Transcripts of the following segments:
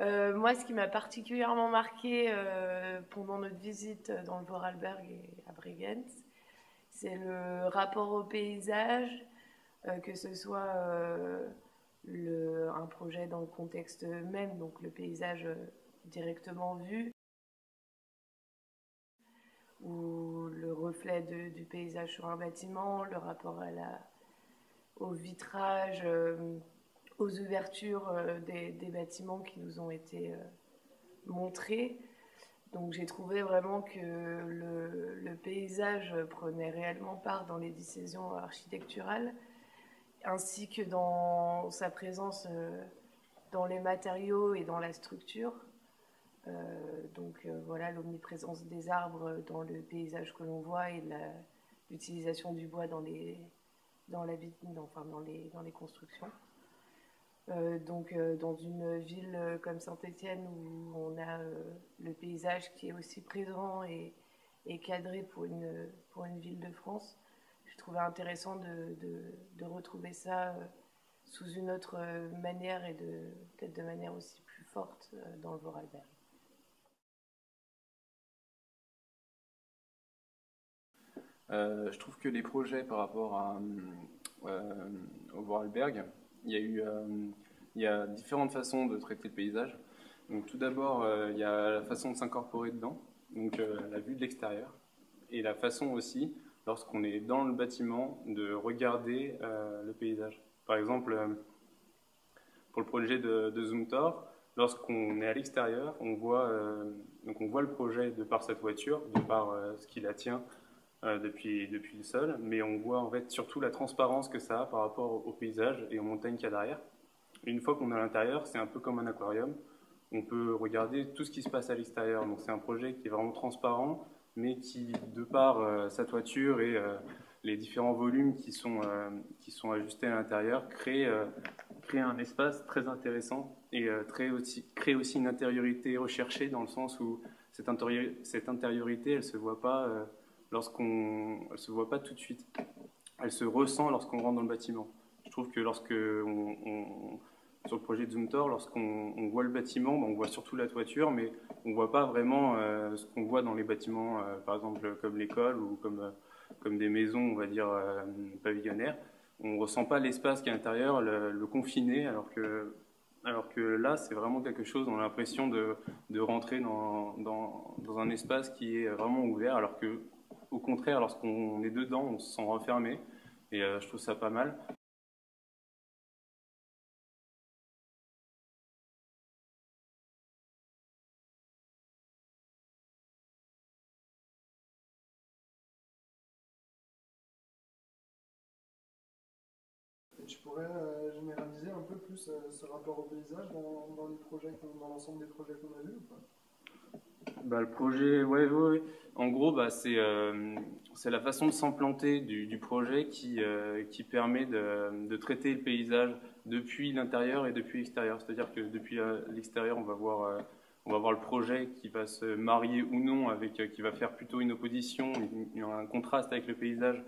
Moi, ce qui m'a particulièrement marqué pendant notre visite dans le Vorarlberg et à Bregenz, c'est le rapport au paysage, que ce soit un projet dans le contexte même, donc le paysage directement vu, ou le reflet du paysage sur un bâtiment, le rapport au vitrage, aux ouvertures des bâtiments qui nous ont été montrés. Donc j'ai trouvé vraiment que le paysage prenait réellement part dans les décisions architecturales, ainsi que dans sa présence dans les matériaux et dans la structure. Voilà, l'omniprésence des arbres dans le paysage que l'on voit et l'utilisation du bois dans les constructions. Dans une ville comme Saint-Étienne où on a le paysage qui est aussi présent et cadré pour une ville de France, je trouvais intéressant de retrouver ça sous une autre manière et peut-être de manière aussi plus forte dans le Vorarlberg. Je trouve que les projets par rapport au Vorarlberg, il y a eu, il y a différentes façons de traiter le paysage. Donc tout d'abord, il y a la façon de s'incorporer dedans, donc la vue de l'extérieur, et la façon aussi, lorsqu'on est dans le bâtiment, de regarder le paysage. Par exemple, pour le projet de Zoomtor, lorsqu'on est à l'extérieur, donc on voit le projet de par sa toiture, de par ce qui la tient depuis le sol, mais on voit en fait surtout la transparence que ça a par rapport au paysage et aux montagnes qu'il y a derrière. Et une fois qu'on est à l'intérieur, c'est un peu comme un aquarium. On peut regarder tout ce qui se passe à l'extérieur. Donc c'est un projet qui est vraiment transparent, mais qui, de par sa toiture et les différents volumes qui sont ajustés à l'intérieur, crée un espace très intéressant et crée aussi une intériorité recherchée dans le sens où cette intériorité, elle se voit pas elle se voit pas tout de suite. Elle se ressent lorsqu'on rentre dans le bâtiment. Je trouve que sur le projet de Zoomtor, lorsqu'on voit le bâtiment, on voit surtout la toiture, mais on ne voit pas vraiment ce qu'on voit dans les bâtiments, par exemple comme l'école ou comme des maisons, on va dire, pavillonnaires. On ne ressent pas l'espace qui est à l'intérieur, le confiné, alors que là, c'est vraiment quelque chose, on a l'impression de rentrer dans un espace qui est vraiment ouvert, alors que, au contraire, lorsqu'on est dedans, on se sent renfermé, et je trouve ça pas mal. Et tu pourrais généraliser un peu plus ce rapport au paysage dans l'ensemble des projets qu'on a vus ou pas? Bah, le projet, ouais, ouais, ouais. En gros, c'est la façon de s'implanter du projet qui permet de traiter le paysage depuis l'intérieur et depuis l'extérieur. C'est-à-dire que depuis l'extérieur, on va voir le projet qui va se marier ou non avec, qui va faire plutôt une opposition, un contraste avec le paysage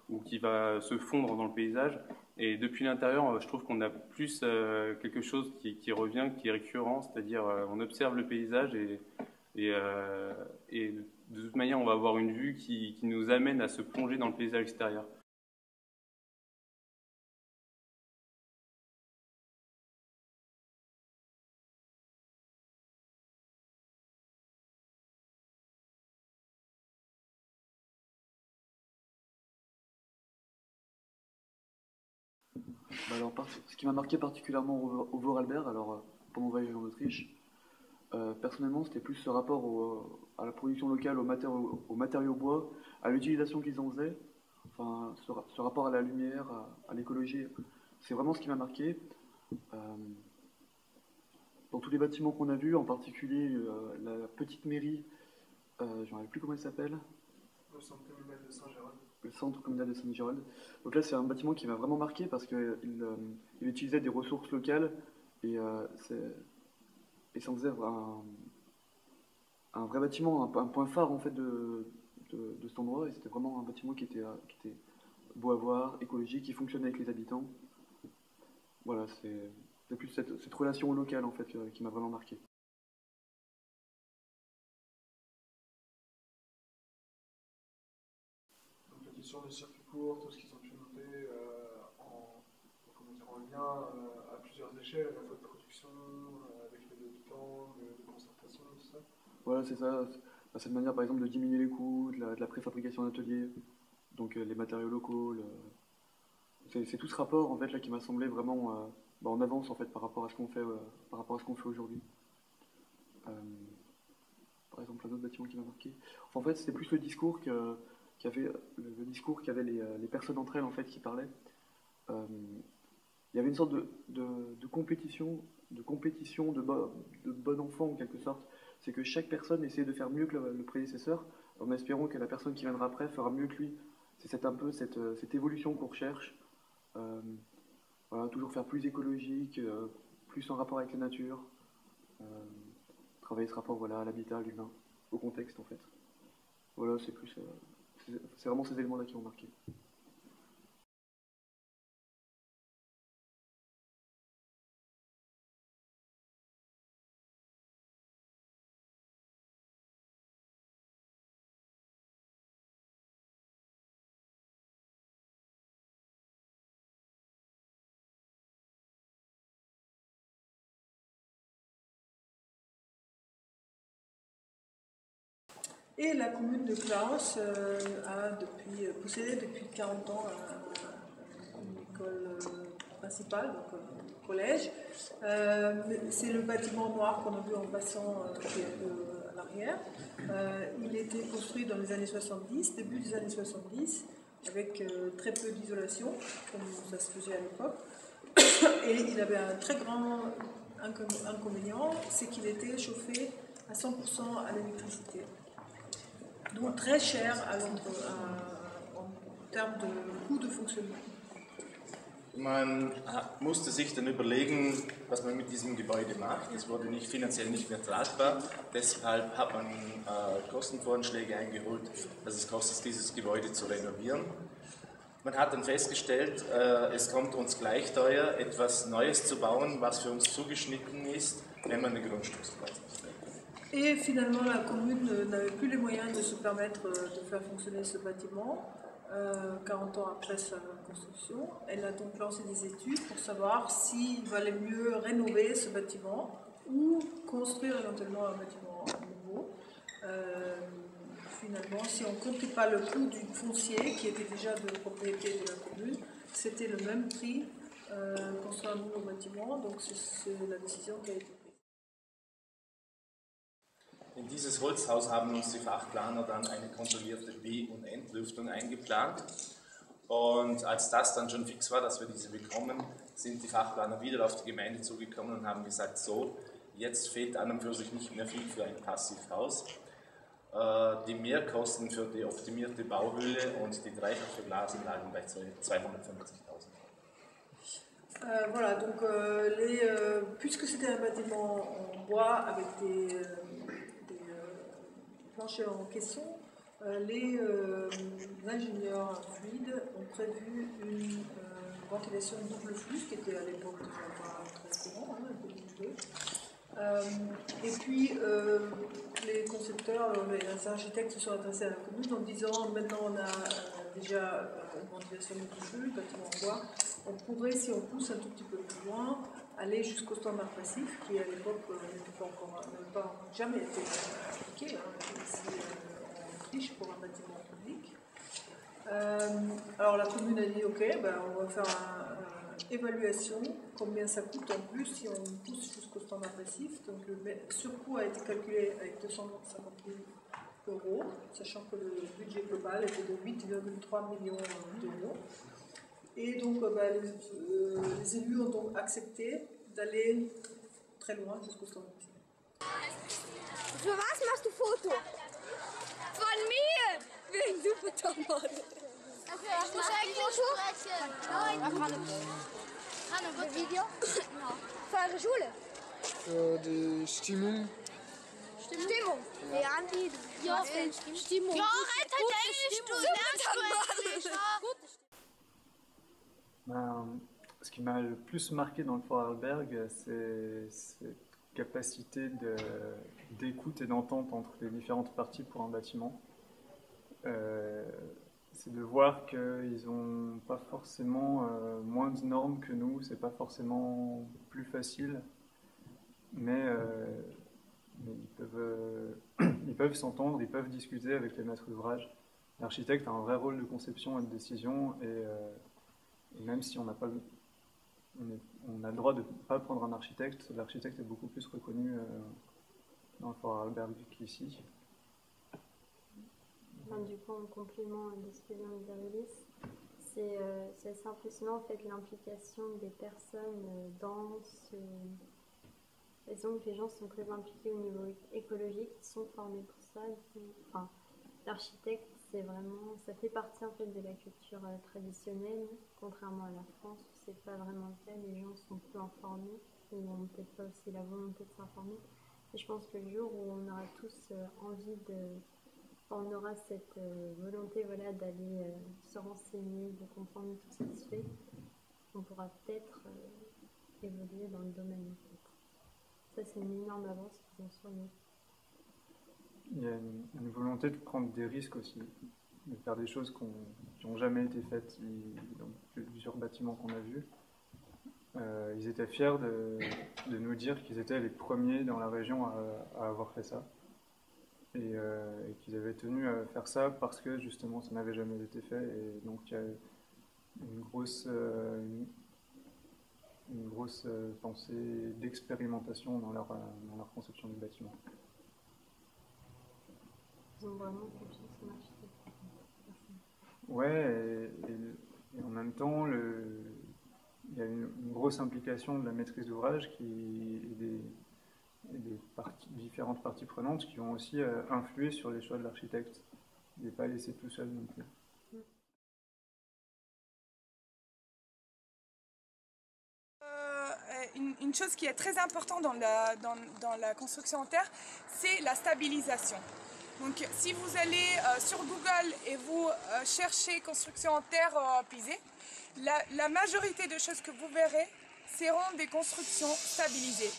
ou qui va se fondre dans le paysage. Et depuis l'intérieur, je trouve qu'on a plus quelque chose qui revient, qui est récurrent, c'est-à-dire on observe le paysage et de toute manière, on va avoir une vue qui nous amène à se plonger dans le paysage extérieur. Ce qui m'a marqué particulièrement au Vorarlberg, pendant mon voyage en Autriche, personnellement, c'était plus ce rapport à la production locale, aux matériaux bois, à l'utilisation qu'ils en faisaient, enfin, ce rapport à la lumière, à l'écologie. C'est vraiment ce qui m'a marqué. Euh, dans tous les bâtiments qu'on a vus, en particulier la petite mairie, je ne me rappelle plus comment elle s'appelle. Le centre communal de Saint-Gérald. Le centre communal de Saint-Gérald. Donc là, c'est un bâtiment qui m'a vraiment marqué parce qu'il il utilisait des ressources locales et, et ça en faisait un vrai bâtiment, un point phare en fait de cet endroit. Et c'était vraiment un bâtiment qui était beau à voir, écologique, qui fonctionnait avec les habitants. Voilà, c'est plus cette relation au local en fait qui m'a vraiment marqué. Donc la question des circuits courts, tout ce qu'ils ont pu noter en lien à plusieurs échelles, à la fois de production, avec le temps, de concertation, tout ça. Voilà, c'est ça. Cette manière par exemple de diminuer les coûts, de la préfabrication d'ateliers, donc les matériaux locaux. C'est tout ce rapport en fait là qui m'a semblé vraiment en avance en fait par rapport à ce qu'on fait, aujourd'hui. Par exemple, un autre bâtiment qui m'a marqué. Enfin, en fait, c'était plus le discours qu'avaient les personnes entre elles en fait qui parlaient. Il y avait une sorte de compétition, de bon enfant en quelque sorte. C'est que chaque personne essayait de faire mieux que le prédécesseur, en espérant que la personne qui viendra après fera mieux que lui. C'est un peu cette évolution qu'on recherche. Voilà, toujours faire plus écologique, plus en rapport avec la nature, travailler ce rapport voilà, à l'habitat, à l'humain, au contexte en fait. Voilà, c'est vraiment ces éléments-là qui m'ont marqué. Et la commune de Klaus a possédé depuis 40 ans une école principale, donc un collège. C'est le bâtiment noir qu'on a vu en passant qui est un peu à l'arrière. Il a été construit dans les années 70, début des années 70, avec très peu d'isolation, comme ça se faisait à l'époque. Et il avait un très grand inconvénient, c'est qu'il était chauffé à 100% à l'électricité. Donc très cher en termes de coût de fonctionnement. Man musste sich dann überlegen, was man mit diesem Gebäude macht. Es wurde finanziell nicht mehr tragbar. Deshalb hat man Kostenvoranschläge eingeholt, dass es kostet, dieses Gebäude zu renovieren. Man hat dann festgestellt, es kommt uns gleich teuer, etwas Neues zu bauen, was für uns zugeschnitten ist, wenn man den Grundstückspreis nicht nimmt. Et finalement, la commune n'avait plus les moyens de se permettre de faire fonctionner ce bâtiment 40 ans après sa construction. Elle a donc lancé des études pour savoir s'il valait mieux rénover ce bâtiment ou construire éventuellement un bâtiment nouveau. Finalement, si on ne comptait pas le coût du foncier qui était déjà de propriété de la commune, c'était le même prix construire un nouveau bâtiment, donc c'est la décision qui a été prise. In dieses Holzhaus haben uns die Fachplaner dann eine kontrollierte B- und Entlüftung eingeplant. Und als das dann schon fix war, dass wir diese bekommen, sind die Fachplaner wieder auf die Gemeinde zugekommen und haben gesagt, so, jetzt fehlt an und für sich nicht mehr viel für ein Passivhaus. Die Mehrkosten für die optimierte Bauhülle und die dreifache Glasanlagen bei 250.000. Voilà, donc puisque c'était un bâtiment en bois avec des planchers en caisson, les ingénieurs fluides ont prévu une ventilation double flux, qui était à l'époque pas très courant, et puis les concepteurs, les architectes se sont adressés à la commune en disant maintenant on a déjà une ventilation double flux, bâtiment en bois, on pourrait, si on pousse un tout petit peu plus loin, aller jusqu'au standard passif, qui à l'époque n'avait pas jamais été appliqué, ici en Autriche pour un bâtiment public. Alors la commune a dit ok, on va faire une évaluation, combien ça coûte en plus si on pousse jusqu'au standard passif. Donc le surcoût a été calculé avec 250 000 euros, sachant que le budget global était de 8,3 millions d'euros. Et donc les élus ont donc accepté d'aller très loin jusqu'au standard passif. Für was machst du Foto? Von mir! Wegen du Fotomodel. Was machst du Foto? Ein Video? Für eure Schule? Die Stimmung. Stimmung? Ja, Andi. Ja, Stimmung. Ja, red halt Englisch, du lernst Englisch. ce qui m'a le plus marqué dans le Vorarlberg, c'est cette capacité d'écoute et d'entente entre les différentes parties pour un bâtiment. C'est de voir qu'ils n'ont pas forcément moins de normes que nous, c'est pas forcément plus facile, mais ils peuvent s'entendre, ils peuvent discuter avec les maîtres d'ouvrage. L'architecte a un vrai rôle de conception et de décision, et même si on n'a pas on a le droit de ne pas prendre un architecte, l'architecte est beaucoup plus reconnu dans le Vorarlberg qu'ici. Du coup, en complément de ce que vient de dire Ulysse, c'est assez impressionnant en fait l'implication des personnes dans ce... Et donc les gens sont très impliqués au niveau écologique, ils sont formés pour ça. Enfin, l'architecte, c'est vraiment, ça fait partie en fait de la culture traditionnelle, contrairement à la France où c'est pas vraiment le cas, les gens sont peu informés, ou n'ont peut-être pas aussi la volonté de s'informer. Et je pense que le jour où on aura tous envie on aura cette volonté voilà, d'aller se renseigner, de comprendre tout ce qui se fait, on pourra peut-être évoluer dans le domaine. En fait. Ça, c'est une énorme avance qu'ils ont sur nous. Il y a une volonté de prendre des risques aussi, de faire des choses qui n'ont jamais été faites dans plusieurs bâtiments qu'on a vus. Ils étaient fiers de nous dire qu'ils étaient les premiers dans la région à avoir fait ça. Et qu'ils avaient tenu à faire ça parce que justement ça n'avait jamais été fait, et donc il y a une grosse pensée d'expérimentation dans leur conception du bâtiment. Ils ont vraiment confiance en l'architecte. Ouais, et en même temps, il y a une grosse implication de la maîtrise d'ouvrage et des différentes parties prenantes qui vont aussi influer sur les choix de l'architecte. Il n'est pas laissé tout seul non plus. Une chose qui est très importante dans la construction en terre, c'est la stabilisation. Donc si vous allez sur Google et vous cherchez construction en terre pisée, la majorité de choses que vous verrez seront des constructions stabilisées.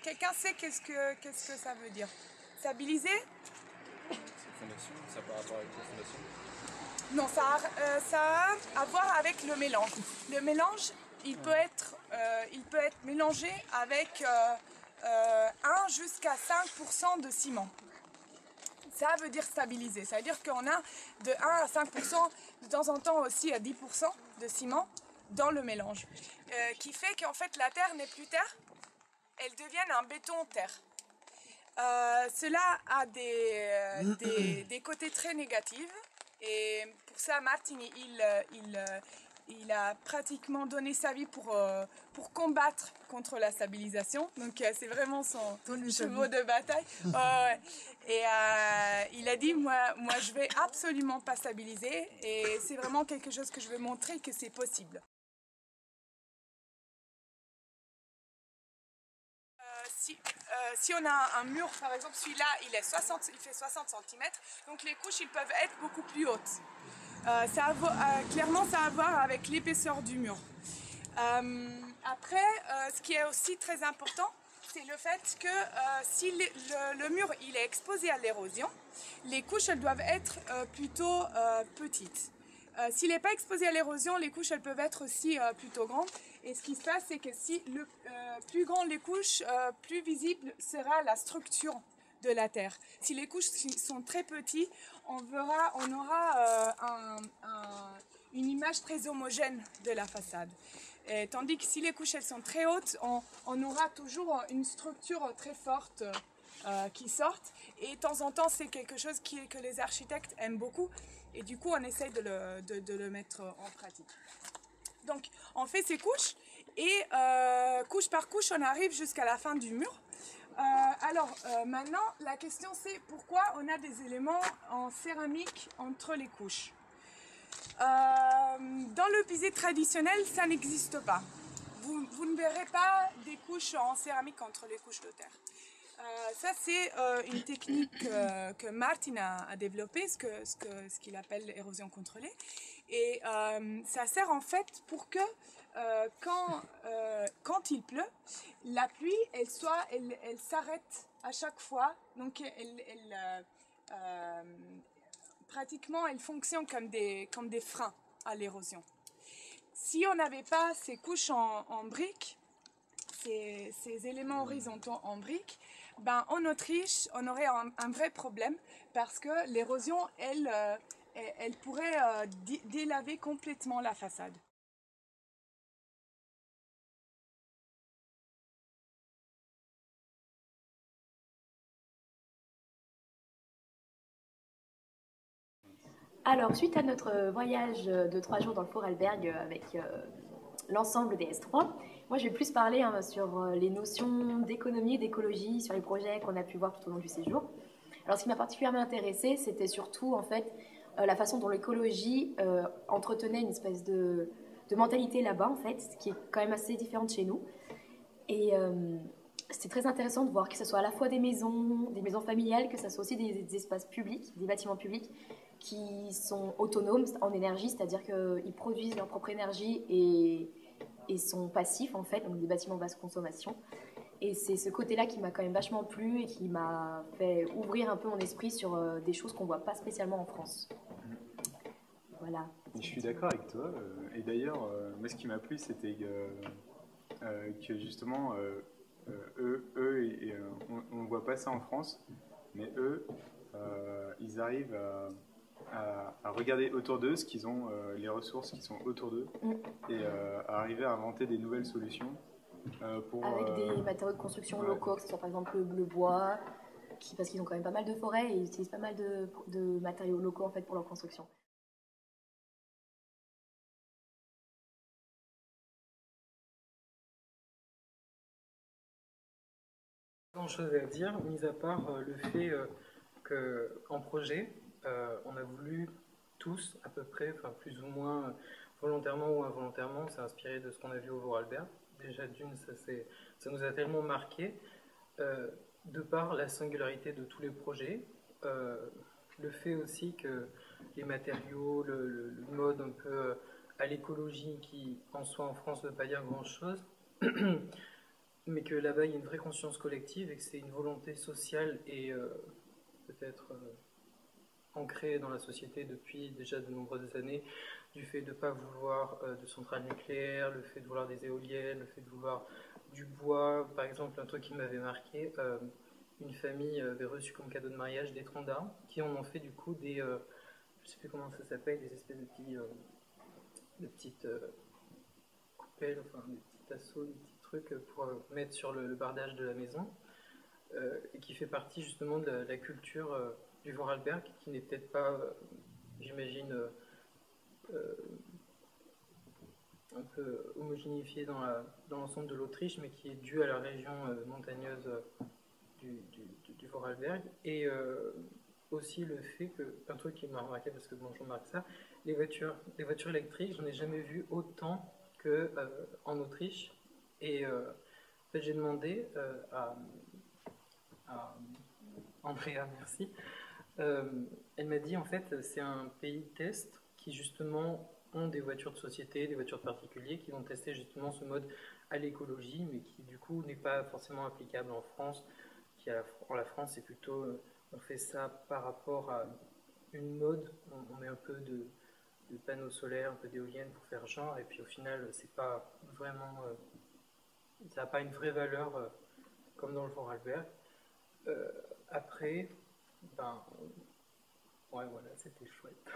Quelqu'un sait qu'est-ce que ça veut dire? Stabiliser? C'est fondation, ça par rapport avec la fondation? Non, ça a à voir avec le mélange. Le mélange, il peut être mélangé avec 1 jusqu'à 5% de ciment. Ça veut dire stabiliser. Ça veut dire qu'on a de 1 à 5%, de temps en temps aussi à 10% de ciment dans le mélange. Qui fait qu'en fait la terre n'est plus terre, elle devient un béton terre. Cela a des côtés très négatifs, et pour ça Martin il a pratiquement donné sa vie pour combattre contre la stabilisation. Donc c'est vraiment son cheval de bataille. Et il a dit moi je vais absolument pas stabiliser, et c'est vraiment quelque chose que je veux montrer que c'est possible. Si on a un mur, par exemple celui-là, il fait 60 cm, donc les couches ils peuvent être beaucoup plus hautes. Clairement, ça a à voir avec l'épaisseur du mur. Après, ce qui est aussi très important, c'est le fait que si le mur il est exposé à l'érosion, les couches elles doivent être plutôt petites. S'il n'est pas exposé à l'érosion, les couches elles peuvent être aussi plutôt grandes. Et ce qui se passe, c'est que si plus grandes les couches, plus visible sera la structure de la terre. Si les couches sont très petites, on aura une image très homogène de la façade. Tandis que si les couches elles sont très hautes, on aura toujours une structure très forte qui sortent, et de temps en temps c'est quelque chose que les architectes aiment beaucoup, et du coup on essaye de le mettre en pratique. Donc on fait ces couches, et couche par couche on arrive jusqu'à la fin du mur. Maintenant la question c'est pourquoi on a des éléments en céramique entre les couches. Dans le pisé traditionnel ça n'existe pas. Vous ne verrez pas des couches en céramique entre les couches de terre. Ça, c'est une technique que Martin a développée, ce qu'il appelle l'érosion contrôlée. Et ça sert en fait pour que quand il pleut, la pluie, elle s'arrête à chaque fois. Donc, pratiquement, elle fonctionne comme des freins à l'érosion. Si on n'avait pas ces couches en briques, ces éléments horizontaux en briques, ben, en Autriche, on aurait un vrai problème parce que l'érosion, elle pourrait délaver complètement la façade. Alors, suite à notre voyage de 3 jours dans le Vorarlberg avec l'ensemble des S3, moi je vais plus parler sur les notions d'économie et d'écologie, sur les projets qu'on a pu voir tout au long du séjour. Alors, ce qui m'a particulièrement intéressée, c'était surtout en fait la façon dont l'écologie entretenait une espèce de mentalité là-bas, en fait, qui est quand même assez différente chez nous. Et c'était très intéressant de voir que ce soit à la fois des maisons familiales, que ce soit aussi des espaces publics, des bâtiments publics qui sont autonomes en énergie, c'est-à-dire qu'ils produisent leur propre énergie et sont passifs en fait, donc des bâtiments basse consommation. Et c'est ce côté-là qui m'a quand même vachement plu et qui m'a fait ouvrir un peu mon esprit sur des choses qu'on ne voit pas spécialement en France. Voilà. Je suis d'accord avec toi. Et d'ailleurs, moi ce qui m'a plu, c'était que justement, on ne voit pas ça en France, mais eux, ils arrivent à regarder autour d'eux ce qu'ils ont, les ressources qui sont autour d'eux, et à arriver à inventer des nouvelles solutions. Avec des matériaux de construction locaux, que ce soit par exemple le bois, parce qu'ils ont quand même pas mal de forêts et ils utilisent pas mal de matériaux locaux en fait, pour leur construction. Grand-chose à dire, mis à part le fait qu'en projet, on a voulu tous, à peu près, enfin plus ou moins volontairement ou involontairement, s'inspirer de ce qu'on a vu au Vorarlberg. Déjà d'une, ça nous a tellement marqué, de par la singularité de tous les projets, le fait aussi que les matériaux, le mode un peu à l'écologie qui en soi en France ne veut pas dire grand-chose, mais que là-bas il y a une vraie conscience collective et que c'est une volonté sociale et peut-être ancrée dans la société depuis déjà de nombreuses années, du fait de ne pas vouloir de centrales nucléaires, le fait de vouloir des éoliennes, le fait de vouloir du bois. Par exemple, un truc qui m'avait marqué, une famille avait reçu comme cadeau de mariage des troncs d'arbres qui en ont fait du coup des, je ne sais plus comment ça s'appelle, des espèces de petites coupelles, enfin des petits tasseaux, des petits trucs pour mettre sur le bardage de la maison, et qui fait partie justement de la culture du Vorarlberg, qui n'est peut-être pas, j'imagine, un peu homogénéifié dans l'ensemble de l'Autriche, mais qui est dû à la région montagneuse du Vorarlberg. Et aussi le fait que, un truc qui m'a remarqué, parce que bon, je remarque ça, les voitures électriques, j'en ai jamais vu autant qu'en Autriche. Et en fait, j'ai demandé à Andrea, merci. Elle m'a dit en fait c'est un pays test qui justement ont des voitures de société, des voitures de particuliers qui vont tester justement ce mode à l'écologie, mais qui du coup n'est pas forcément applicable en France. En la France, c'est plutôt on fait ça par rapport à une mode, on met un peu de panneaux solaires, un peu d'éoliennes pour faire genre, et puis au final c'est pas vraiment, ça n'a pas une vraie valeur comme dans le Vorarlberg. Après, ben, ouais, voilà, c'était chouette.